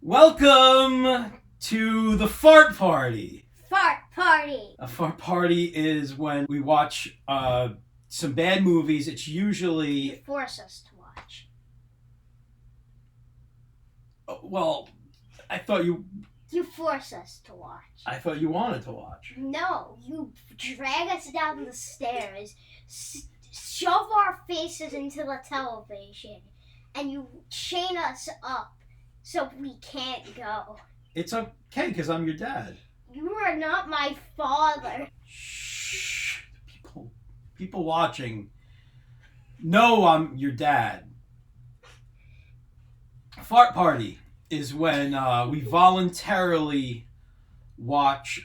Welcome to the fart party. Fart party. A fart party is when we watch some bad movies. It's usually... You force us to watch. Well, I thought you... You force us to watch. I thought you wanted to watch. No, you drag us down the stairs, shove our faces into the television, and you chain us up so we can't go. It's okay, because I'm your dad. You are not my father. Shh. People watching know I'm your dad. Fart party is when we voluntarily watch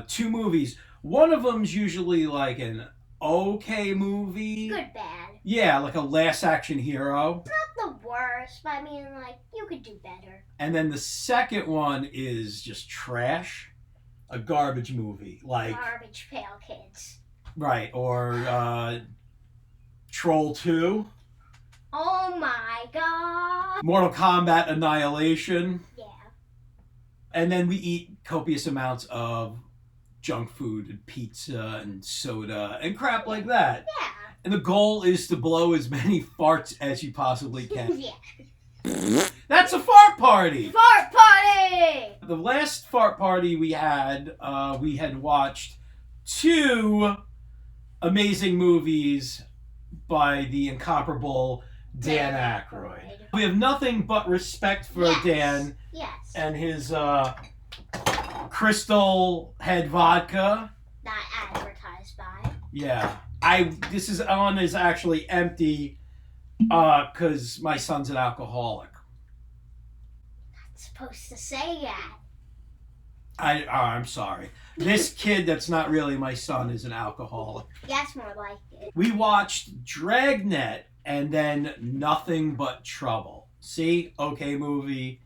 two movies. One of them's usually like an okay movie. Good, bad. Yeah, like a Last Action Hero. Not the worst, but I mean, like, you could do better. And then the second one is just trash. A garbage movie. Like Garbage Pail Kids. Right, or Troll 2. Oh my god. Mortal Kombat Annihilation. Yeah. And then we eat copious amounts of junk food and pizza and soda and crap like that. Yeah. And the goal is to blow as many farts as you possibly can. Yeah. That's a fart party! Fart party! The last fart party we had watched two amazing movies by the incomparable Dan Aykroyd. We have nothing but respect for Dan Yes. and his Crystal Head vodka. Not advertised by. Yeah. This is actually empty because my son's an alcoholic. Not supposed to say that. I'm sorry. This kid that's not really my son is an alcoholic. That's more like it. We watched Dragnet and then Nothing But Trouble. See? Okay movie.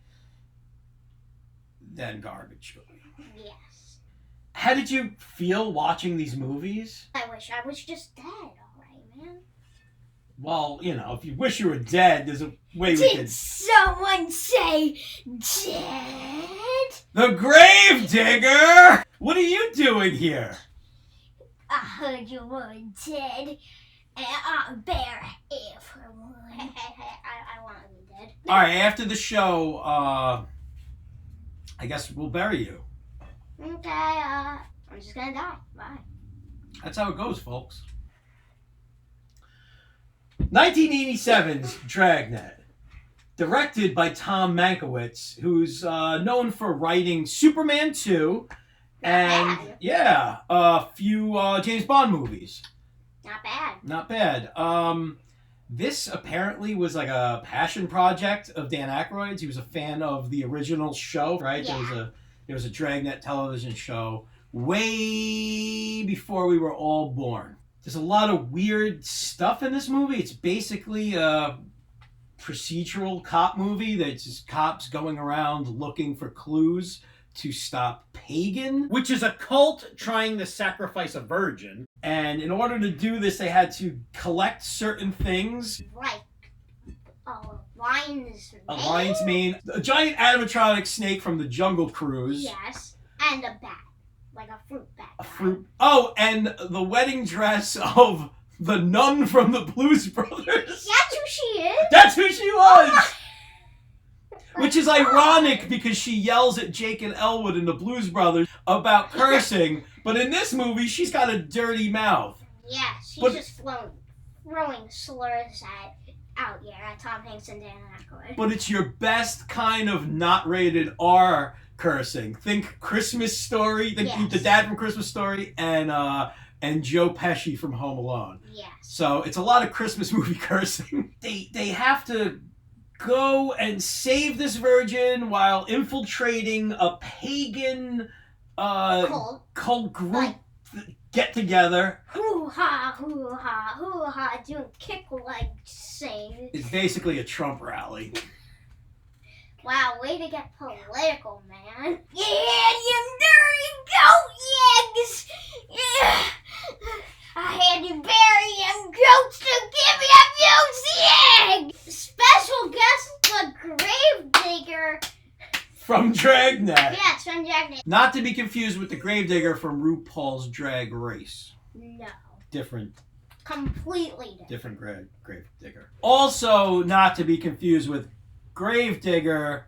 Then garbage movie. Yes. How did you feel watching these movies? I wish I was just dead already, man. Well, if you wish you were dead, there's a way we could... Did someone say dead? The Grave Digger! What are you doing here? I heard you were dead, and I'm bare everyone. I want to be dead. Alright, after the show, I guess we'll bury you. Okay, I'm just gonna die. Bye. That's how it goes, folks. 1987's Dragnet. Directed by Tom Mankiewicz, who's known for writing Superman 2 and, a few James Bond movies. Not bad. Not bad. This apparently was like a passion project of Dan Aykroyd's. He was a fan of the original show, right? Yeah. There was a Dragnet television show way before we were all born. There's a lot of weird stuff in this movie. It's basically a procedural cop movie that's just cops going around looking for clues to stop Pagan, which is a cult trying to sacrifice a virgin. And in order to do this, they had to collect certain things. Right. Lion's mane? A lion's mane, a giant animatronic snake from the Jungle Cruise. Yes. And a bat. Like a fruit bat. A fruit. Oh, and the wedding dress of the nun from the Blues Brothers. That's who she is? That's who she was! Which is ironic because she yells at Jake and Elwood in the Blues Brothers about cursing, but in this movie, she's got a dirty mouth. Yeah, she's just throwing slurs out at Tom Hanks and Dan Aykroyd. But it's your best kind of not rated R cursing. Think Christmas Story, the dad from Christmas Story, and Joe Pesci from Home Alone. Yes. So it's a lot of Christmas movie cursing. They have to go and save this virgin while infiltrating a pagan cult group get together. Hoo-ha, hoo-ha, hoo-ha, doing kick leg sing. It's basically a Trump rally. Wow, way to get political, man. Yeah, you dirty goat eggs! Yeah. I had to bury them goats to give you those eggs! Special guest, the grave digger From Dragnet. Yeah, it's from Dragnet. Not to be confused with the Gravedigger from RuPaul's Drag Race. No. Different. Completely Different Gravedigger. Also, not to be confused with Gravedigger,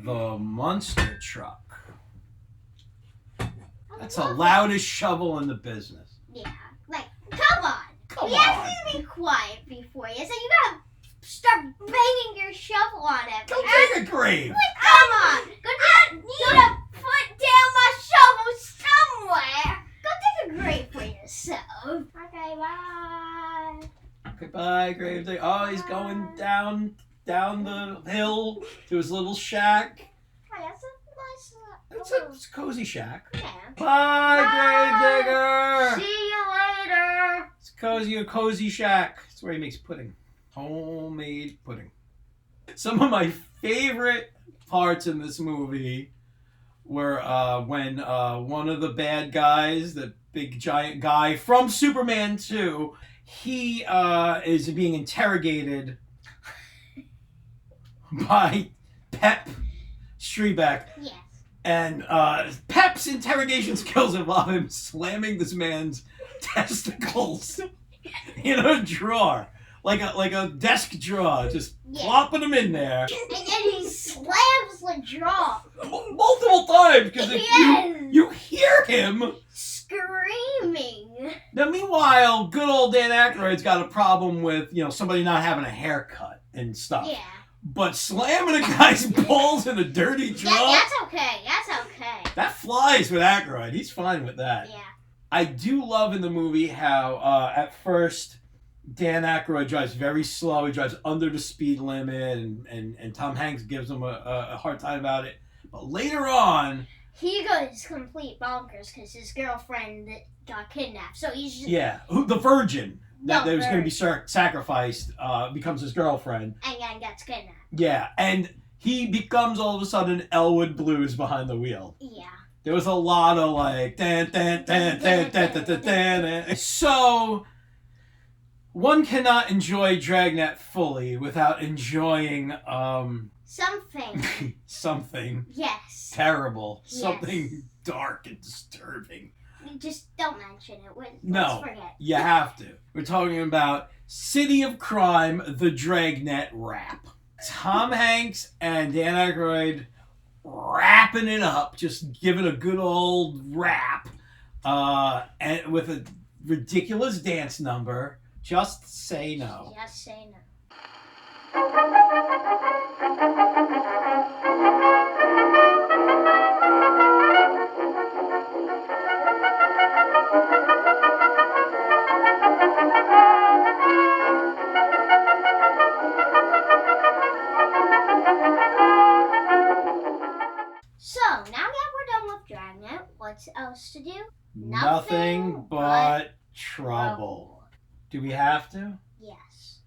the monster truck. That's the loudest shovel in the business. Yeah. Like, come on. Come You on. have to be quiet before you. So you gotta start banging your shovel on it. Go dig a grave. Come on. Go to put down my shovel somewhere. Go dig a grave for yourself. Okay, bye. Goodbye, Gravedigger. Oh, he's going down the hill to his little shack. Oh, that's a nice It's a cozy shack. yeah. Bye, Gravedigger. See you later. It's a cozy shack. It's where he makes pudding. Homemade pudding. Some of my favorite parts in this movie were when one of the bad guys, the big giant guy from Superman 2, he is being interrogated by Pep Strebeck. Yes. And Pep's interrogation skills involve him slamming this man's testicles in a drawer. Like a desk drawer, just plopping them in there. And then he slams the drawer. Multiple times, because Yes. you hear him Screaming. Now, meanwhile, good old Dan Aykroyd's got a problem with, somebody not having a haircut and stuff. Yeah. But slamming a guy's balls in a dirty drawer, That's okay. That's okay. that flies with Aykroyd. He's fine with that. Yeah. I do love in the movie how, at first, Dan Aykroyd drives very slow. He drives under the speed limit, and Tom Hanks gives him a hard time about it. But later on, He goes complete bonkers because his girlfriend got kidnapped. So he's just... yeah, the virgin that was going to be virgin. sacrificed becomes his girlfriend. And then gets kidnapped. Yeah, and he becomes all of a sudden Elwood Blues behind the wheel. Yeah. There was a lot of like dan dan dan dan dan dan dan dan. So one cannot enjoy Dragnet fully without enjoying Something. something Yes. terrible, Yes. something dark and disturbing. Just don't mention it. No. Let's forget. You have to. We're talking about City of Crime, the Dragnet rap. Tom Hanks and Dan Aykroyd rapping it up, just giving a good old rap, and with a ridiculous dance number. Just say no. Just say no. So, now that we're done with Dragnet, what's else to do? Nothing but trouble. Do we have to? Yes.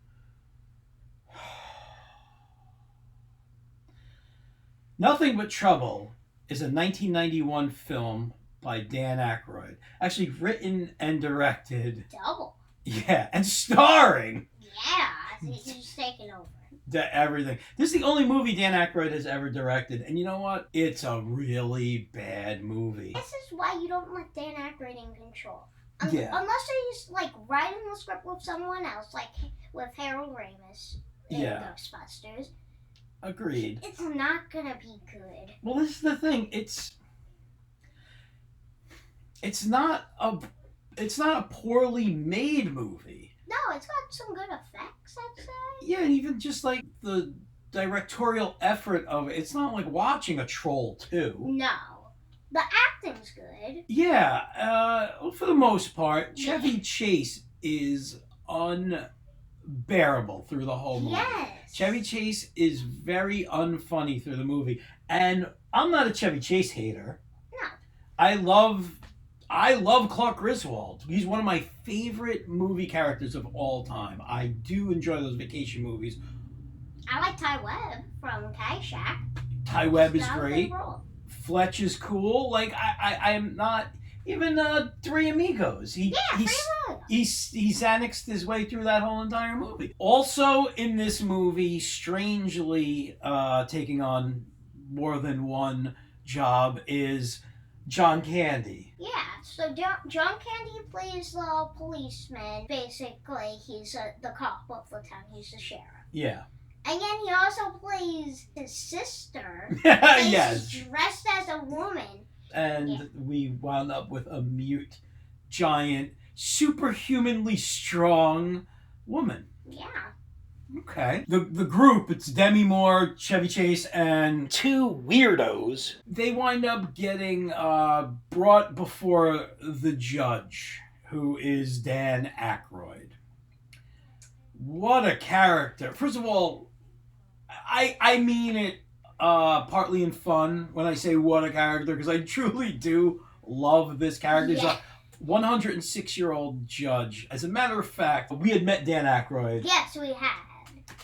Nothing But Trouble is a 1991 film by Dan Aykroyd. Actually written and directed. Double. Yeah, and starring Yeah, he's just taking over. everything. This is the only movie Dan Aykroyd has ever directed. And you know what? It's a really bad movie. This is why you don't let Dan Aykroyd in control. Yeah. Unless he's like writing the script with someone else, like with Harold Ramis in Yeah. Ghostbusters. Agreed. It's not gonna be good. Well, this is the thing. It's not a poorly made movie. No, it's got some good effects, I'd say. Yeah, and even just like the directorial effort of it, it's not like watching a Troll 2. No. The acting's good. Yeah, for the most part, Chevy Chase is unbearable through the whole movie. Yes. Chevy Chase is very unfunny through the movie, and I'm not a Chevy Chase hater. No. I love Clark Griswold. He's one of my favorite movie characters of all time. I do enjoy those vacation movies. I like Ty Webb from Caddyshack. Ty Webb is Not a great. big role. Fletch is cool. Like I am not even Three Amigos. He Xanaxed his way through that whole entire movie. Also in this movie, strangely taking on more than one job is John Candy. Yeah, so John Candy plays the policeman. Basically, he's the cop of the town. He's the sheriff. Yeah. And then he also plays his sister. Yes. Dressed as a woman. And we wound up with a mute, giant, superhumanly strong woman. Yeah. Okay. The group, it's Demi Moore, Chevy Chase, and two weirdos. They wind up getting brought before the judge, who is Dan Aykroyd. What a character. First of all, I mean it partly in fun when I say what a character, because I truly do love this character. Yeah. He's a 106-year-old judge. As a matter of fact, we had met Dan Aykroyd. Yes, we had.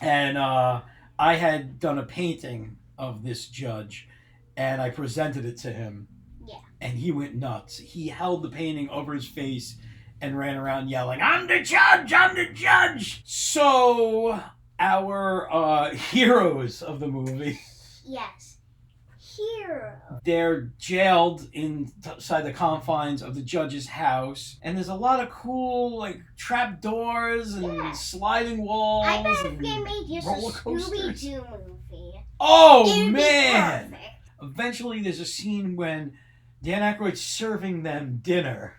And I had done a painting of this judge, and I presented it to him. Yeah. And he went nuts. He held the painting over his face and ran around yelling, "I'm the judge! I'm the judge!" So, our heroes of the movie. Yes. Hero. They're jailed inside the confines of the judge's house, and there's a lot of cool, like, trap doors and sliding walls. I bet if and they made just a roller coasters. Scooby-Doo movie. Oh, it would man! be perfect. Eventually, there's a scene when Dan Aykroyd's serving them dinner.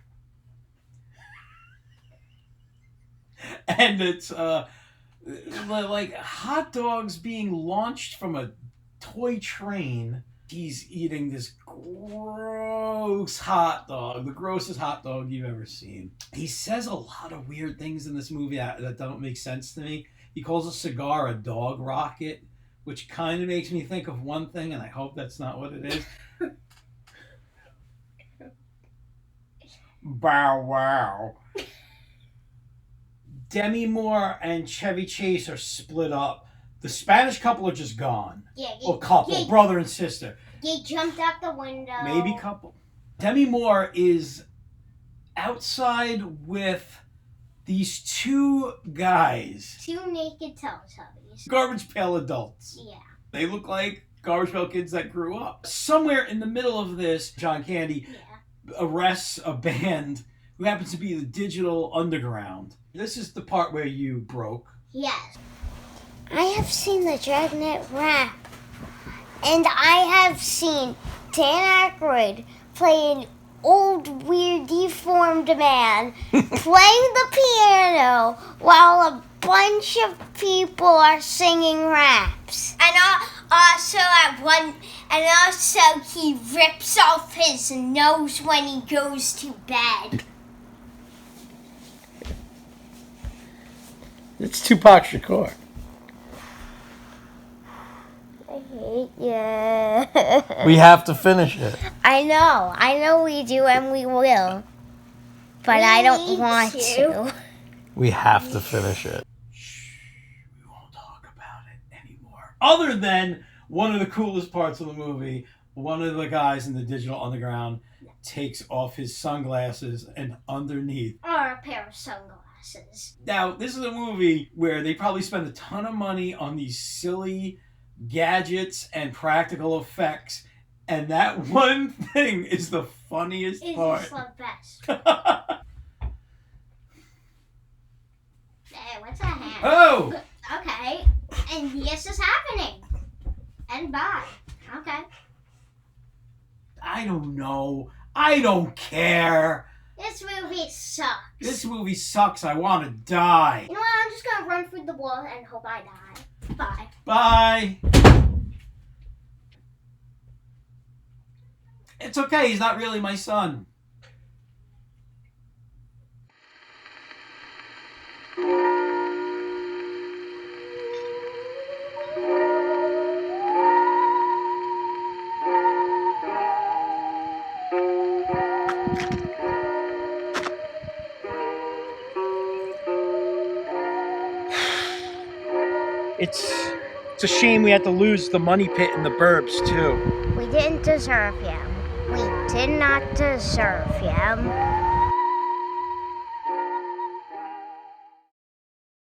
And it's, like, hot dogs being launched from a toy train. He's eating this gross hot dog, the grossest hot dog you've ever seen. He says a lot of weird things in this movie that don't make sense to me. He calls a cigar a dog rocket, which kind of makes me think of one thing, and I hope that's not what it is. Bow wow. Demi Moore and Chevy Chase are split up. The Spanish couple are just gone. Yeah. Or couple, brother and sister. They jumped out the window. Maybe couple. Demi Moore is outside with these two guys. Two naked Teletubbies. Garbage pail adults. Yeah. They look like garbage pail kids that grew up. Somewhere in the middle of this, John Candy arrests a band who happens to be the Digital Underground. This is the part where you broke. Yes. I have seen the Dragnet rap. And I have seen Dan Aykroyd play an old, weird, deformed man playing the piano while a bunch of people are singing raps. And also he rips off his nose when he goes to bed. It's Tupac Shakur. I hate you. We have to finish it. I know we do, and we will. But I don't want to. We have to finish it. Shh, we won't talk about it anymore. Other than one of the coolest parts of the movie, one of the guys in the Digital Underground takes off his sunglasses, and underneath Or a pair of sunglasses. Now, this is a movie where they probably spend a ton of money on these silly gadgets and practical effects, and that one thing is the funniest part. It's the best. Hey, what's that hand? Oh! Okay, and this is happening. And bye. Okay. I don't know. I don't care. This movie sucks. This movie sucks. I want to die. You know what? I'm just gonna run through the wall and hope I die. Bye. Bye. It's okay. He's not really my son. It's a shame we had to lose the money pit in the burbs, too. We didn't deserve him. We did not deserve him.